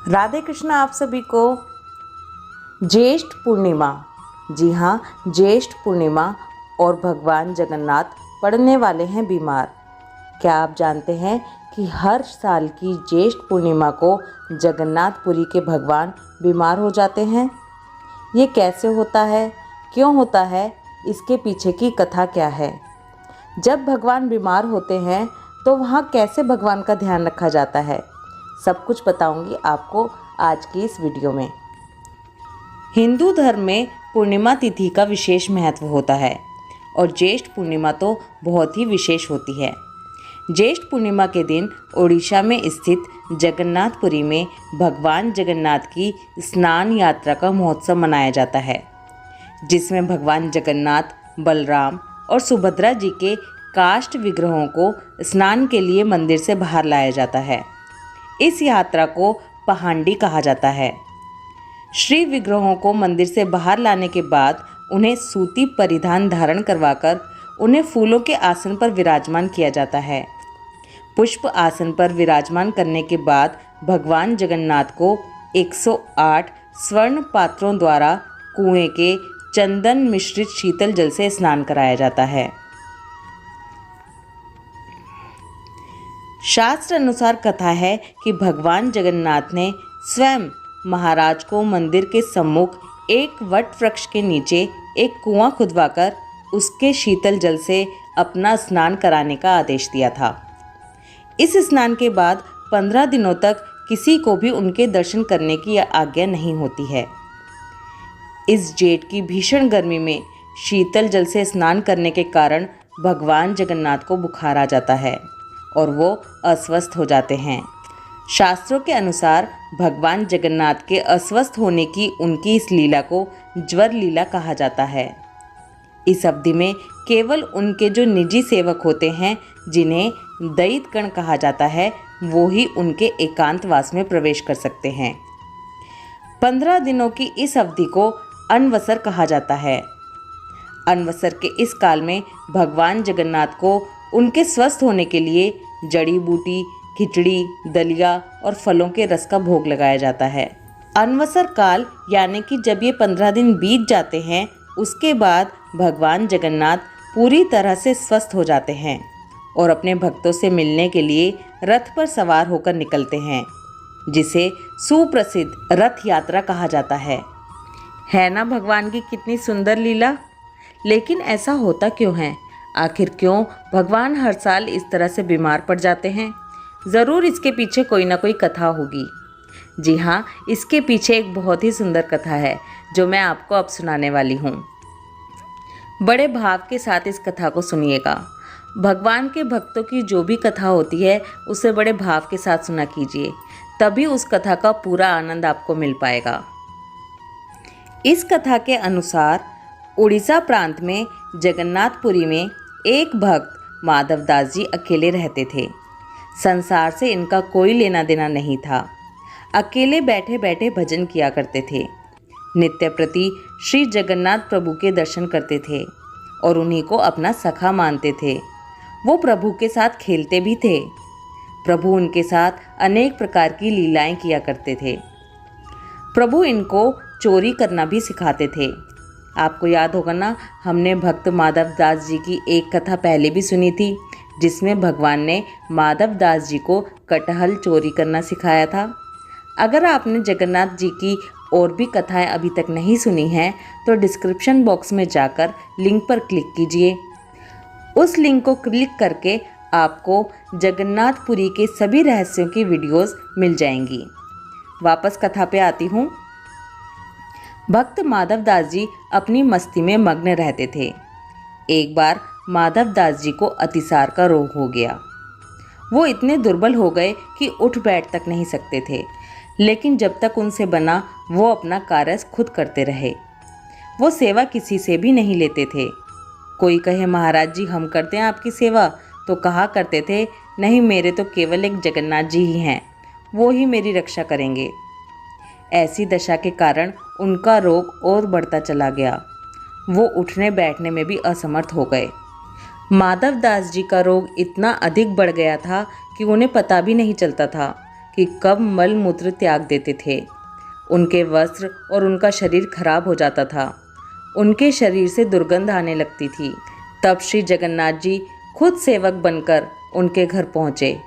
राधे कृष्ण। आप सभी को ज्येष्ठ पूर्णिमा, जी हाँ, ज्येष्ठ पूर्णिमा और भगवान जगन्नाथ पड़ने वाले हैं बीमार। क्या आप जानते हैं कि हर साल की ज्येष्ठ पूर्णिमा को जगन्नाथपुरी के भगवान बीमार हो जाते हैं? ये कैसे होता है, क्यों होता है, इसके पीछे की कथा क्या है? जब भगवान बीमार होते हैं तो वहाँ कैसे भगवान का ध्यान रखा जाता है, सब कुछ बताऊंगी आपको आज की इस वीडियो में। हिंदू धर्म में पूर्णिमा तिथि का विशेष महत्व होता है और ज्येष्ठ पूर्णिमा तो बहुत ही विशेष होती है। ज्येष्ठ पूर्णिमा के दिन ओडिशा में स्थित जगन्नाथपुरी में भगवान जगन्नाथ की स्नान यात्रा का महोत्सव मनाया जाता है, जिसमें भगवान जगन्नाथ, बलराम और सुभद्रा जी के काष्ठ विग्रहों को स्नान के लिए मंदिर से बाहर लाया जाता है। इस यात्रा को पहांडी कहा जाता है। श्री विग्रहों को मंदिर से बाहर लाने के बाद उन्हें सूती परिधान धारण करवाकर उन्हें फूलों के आसन पर विराजमान किया जाता है। पुष्प आसन पर विराजमान करने के बाद भगवान जगन्नाथ को 108 स्वर्ण पात्रों द्वारा कुएं के चंदन मिश्रित शीतल जल से स्नान कराया जाता है। शास्त्र अनुसार कथा है कि भगवान जगन्नाथ ने स्वयं महाराज को मंदिर के सम्मुख एक वट वृक्ष के नीचे एक कुआं खुदवाकर उसके शीतल जल से अपना स्नान कराने का आदेश दिया था। इस स्नान के बाद 15 दिनों तक किसी को भी उनके दर्शन करने की आज्ञा नहीं होती है। इस जेठ की भीषण गर्मी में शीतल जल से स्नान करने के कारण भगवान जगन्नाथ को बुखार आ जाता है और वो अस्वस्थ हो जाते हैं। शास्त्रों के अनुसार भगवान जगन्नाथ के अस्वस्थ होने की उनकी इस लीला को ज्वर लीला कहा जाता है। इस अवधि में केवल उनके जो निजी सेवक होते हैं, जिन्हें दैत्यगण कहा जाता है, वो ही उनके एकांतवास में प्रवेश कर सकते हैं। 15 दिनों की इस अवधि को अनवसर कहा जाता है। अनवसर के इस काल में भगवान जगन्नाथ को उनके स्वस्थ होने के लिए जड़ी बूटी, खिचड़ी, दलिया और फलों के रस का भोग लगाया जाता है। अनवसर काल यानी कि जब ये 15 दिन बीत जाते हैं, उसके बाद भगवान जगन्नाथ पूरी तरह से स्वस्थ हो जाते हैं और अपने भक्तों से मिलने के लिए रथ पर सवार होकर निकलते हैं, जिसे सुप्रसिद्ध रथ यात्रा कहा जाता है ना भगवान की कितनी सुंदर लीला। लेकिन ऐसा होता क्यों है? आखिर क्यों भगवान हर साल इस तरह से बीमार पड़ जाते हैं? ज़रूर इसके पीछे कोई ना कोई कथा होगी। जी हाँ, इसके पीछे एक बहुत ही सुंदर कथा है जो मैं आपको अब सुनाने वाली हूँ। बड़े भाव के साथ इस कथा को सुनिएगा। भगवान के भक्तों की जो भी कथा होती है उसे बड़े भाव के साथ सुना कीजिए, तभी उस कथा का पूरा आनंद आपको मिल पाएगा। इस कथा के अनुसार उड़ीसा प्रांत में जगन्नाथपुरी में एक भक्त माधव दास जी अकेले रहते थे। संसार से इनका कोई लेना देना नहीं था। अकेले बैठे बैठे भजन किया करते थे। नित्य प्रति श्री जगन्नाथ प्रभु के दर्शन करते थे और उन्हीं को अपना सखा मानते थे। वो प्रभु के साथ खेलते भी थे। प्रभु उनके साथ अनेक प्रकार की लीलाएं किया करते थे। प्रभु इनको चोरी करना भी सिखाते थे। आपको याद होगा ना, हमने भक्त माधव दास जी की एक कथा पहले भी सुनी थी, जिसमें भगवान ने माधव दास जी को कटहल चोरी करना सिखाया था। अगर आपने जगन्नाथ जी की और भी कथाएं अभी तक नहीं सुनी हैं तो डिस्क्रिप्शन बॉक्स में जाकर लिंक पर क्लिक कीजिए। उस लिंक को क्लिक करके आपको जगन्नाथपुरी के सभी रहस्यों की वीडियोस मिल जाएंगी। वापस कथा पे आती हूँ। भक्त माधव दास जी अपनी मस्ती में मग्न रहते थे। एक बार माधव दास जी को अतिसार का रोग हो गया। वो इतने दुर्बल हो गए कि उठ बैठ तक नहीं सकते थे, लेकिन जब तक उनसे बना वो अपना कार्य खुद करते रहे। वो सेवा किसी से भी नहीं लेते थे। कोई कहे महाराज जी हम करते हैं आपकी सेवा, तो कहा करते थे नहीं, मेरे तो केवल एक जगन्नाथ जी ही हैं, वो ही मेरी रक्षा करेंगे। ऐसी दशा के कारण उनका रोग और बढ़ता चला गया। वो उठने बैठने में भी असमर्थ हो गए। माधव दास जी का रोग इतना अधिक बढ़ गया था कि उन्हें पता भी नहीं चलता था कि कब मल मूत्र त्याग देते थे। उनके वस्त्र और उनका शरीर खराब हो जाता था। उनके शरीर से दुर्गंध आने लगती थी। तब श्री जगन्नाथ जी खुद सेवक बनकर उनके घर पहुँचे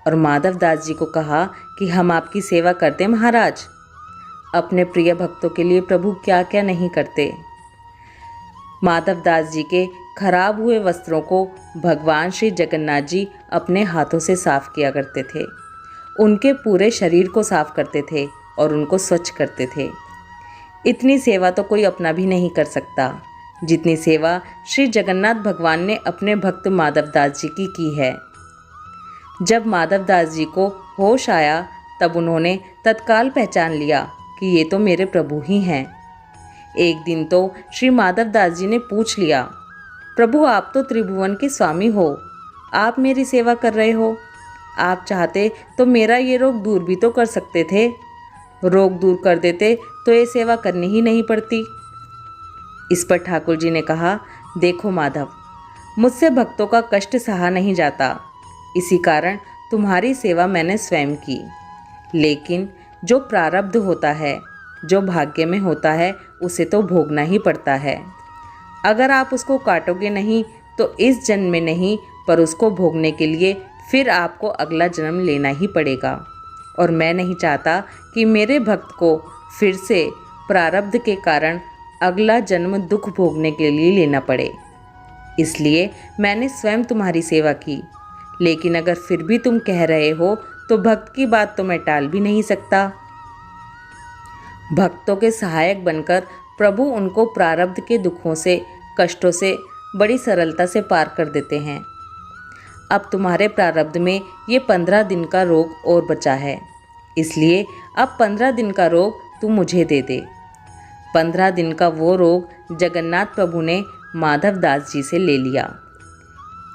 और माधव दास जी को कहा कि हम आपकी सेवा करते महाराज। अपने प्रिय भक्तों के लिए प्रभु क्या क्या नहीं करते। माधव दास जी के खराब हुए वस्त्रों को भगवान श्री जगन्नाथ जी अपने हाथों से साफ किया करते थे। उनके पूरे शरीर को साफ करते थे और उनको स्वच्छ करते थे। इतनी सेवा तो कोई अपना भी नहीं कर सकता जितनी सेवा श्री जगन्नाथ भगवान ने अपने भक्त माधव दास जी की है। जब माधव दास जी को होश आया तब उन्होंने तत्काल पहचान लिया कि ये तो मेरे प्रभु ही हैं। एक दिन तो श्री माधव दास जी ने पूछ लिया, प्रभु आप तो त्रिभुवन के स्वामी हो, आप मेरी सेवा कर रहे हो। आप चाहते तो मेरा ये रोग दूर भी तो कर सकते थे। रोग दूर कर देते तो ये सेवा करनी ही नहीं पड़ती। इस पर ठाकुर जी ने कहा, देखो माधव, मुझसे भक्तों का कष्ट सहा नहीं जाता, इसी कारण तुम्हारी सेवा मैंने स्वयं की। लेकिन जो प्रारब्ध होता है, जो भाग्य में होता है, उसे तो भोगना ही पड़ता है। अगर आप उसको काटोगे नहीं तो इस जन्म में नहीं, पर उसको भोगने के लिए फिर आपको अगला जन्म लेना ही पड़ेगा। और मैं नहीं चाहता कि मेरे भक्त को फिर से प्रारब्ध के कारण अगला जन्म दुख भोगने के लिए लेना पड़े। इसलिए मैंने स्वयं तुम्हारी सेवा की। लेकिन अगर फिर भी तुम कह रहे हो तो भक्त की बात तो मैं टाल भी नहीं सकता। भक्तों के सहायक बनकर प्रभु उनको प्रारब्ध के दुखों से, कष्टों से बड़ी सरलता से पार कर देते हैं। अब तुम्हारे प्रारब्ध में ये 15 दिन का रोग और बचा है, इसलिए अब 15 दिन का रोग तू मुझे दे दे। 15 दिन का वो रोग जगन्नाथ प्रभु ने माधव दास जी से ले लिया।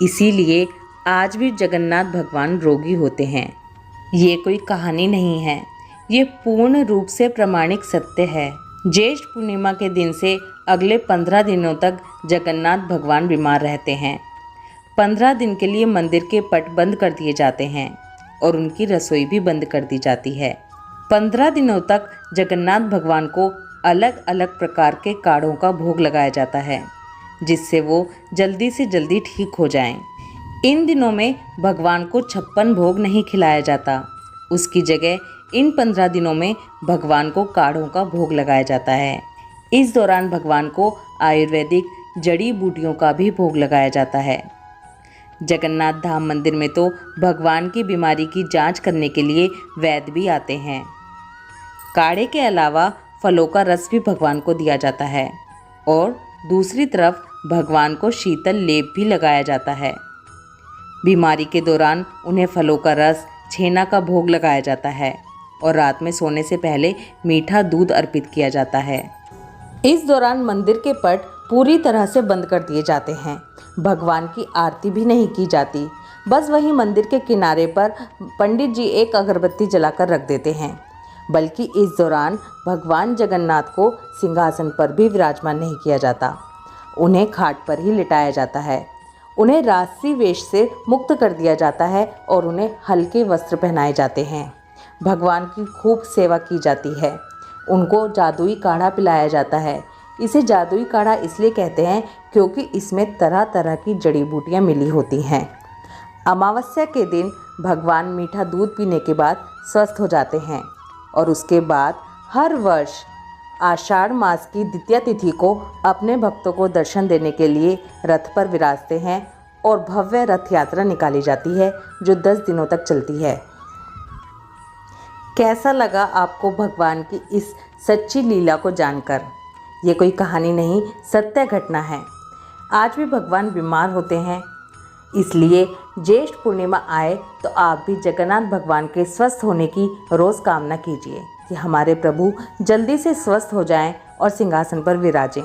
इसीलिए आज भी जगन्नाथ भगवान रोगी होते हैं। ये कोई कहानी नहीं है, ये पूर्ण रूप से प्रमाणिक सत्य है। ज्येष्ठ पूर्णिमा के दिन से अगले 15 दिनों तक जगन्नाथ भगवान बीमार रहते हैं। 15 दिन के लिए मंदिर के पट बंद कर दिए जाते हैं और उनकी रसोई भी बंद कर दी जाती है। 15 दिनों तक जगन्नाथ भगवान को अलग अलग प्रकार के काढ़ों का भोग लगाया जाता है, जिससे वो जल्दी से जल्दी ठीक हो जाएं। इन दिनों में भगवान को 56 भोग नहीं खिलाया जाता। उसकी जगह इन 15 दिनों में भगवान को काढ़ों का भोग लगाया जाता है। इस दौरान भगवान को आयुर्वेदिक जड़ी बूटियों का भी भोग लगाया जाता है। जगन्नाथ धाम मंदिर में तो भगवान की बीमारी की जांच करने के लिए वैद्य भी आते हैं। काढ़े के अलावा फलों का रस भी भगवान को दिया जाता है और दूसरी तरफ भगवान को शीतल लेप भी लगाया जाता है। बीमारी के दौरान उन्हें फलों का रस, छेना का भोग लगाया जाता है और रात में सोने से पहले मीठा दूध अर्पित किया जाता है। इस दौरान मंदिर के पट पूरी तरह से बंद कर दिए जाते हैं। भगवान की आरती भी नहीं की जाती। बस वहीं मंदिर के किनारे पर पंडित जी एक अगरबत्ती जलाकर रख देते हैं। बल्कि इस दौरान भगवान जगन्नाथ को सिंहासन पर भी विराजमान नहीं किया जाता। उन्हें खाट पर ही लिटाया जाता है। उन्हें राजसी वेश से मुक्त कर दिया जाता है और उन्हें हल्के वस्त्र पहनाए जाते हैं। भगवान की खूब सेवा की जाती है। उनको जादुई काढ़ा पिलाया जाता है। इसे जादुई काढ़ा इसलिए कहते हैं क्योंकि इसमें तरह तरह की जड़ी बूटियाँ मिली होती हैं। अमावस्या के दिन भगवान मीठा दूध पीने के बाद स्वस्थ हो जाते हैं और उसके बाद हर वर्ष आषाढ़ मास की द्वितीया तिथि को अपने भक्तों को दर्शन देने के लिए रथ पर विराजते हैं और भव्य रथ यात्रा निकाली जाती है जो 10 दिनों तक चलती है। कैसा लगा आपको भगवान की इस सच्ची लीला को जानकर? ये कोई कहानी नहीं, सत्य घटना है। आज भी भगवान बीमार होते हैं, इसलिए ज्येष्ठ पूर्णिमा आए तो आप भी जगन्नाथ भगवान के स्वस्थ होने की रोज़ कामना कीजिए कि हमारे प्रभु जल्दी से स्वस्थ हो जाएं और सिंहासन पर विराजें।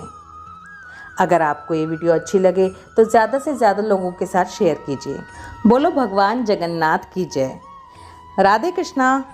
अगर आपको ये वीडियो अच्छी लगे तो ज़्यादा से ज़्यादा लोगों के साथ शेयर कीजिए। बोलो भगवान जगन्नाथ की जय। राधे कृष्णा।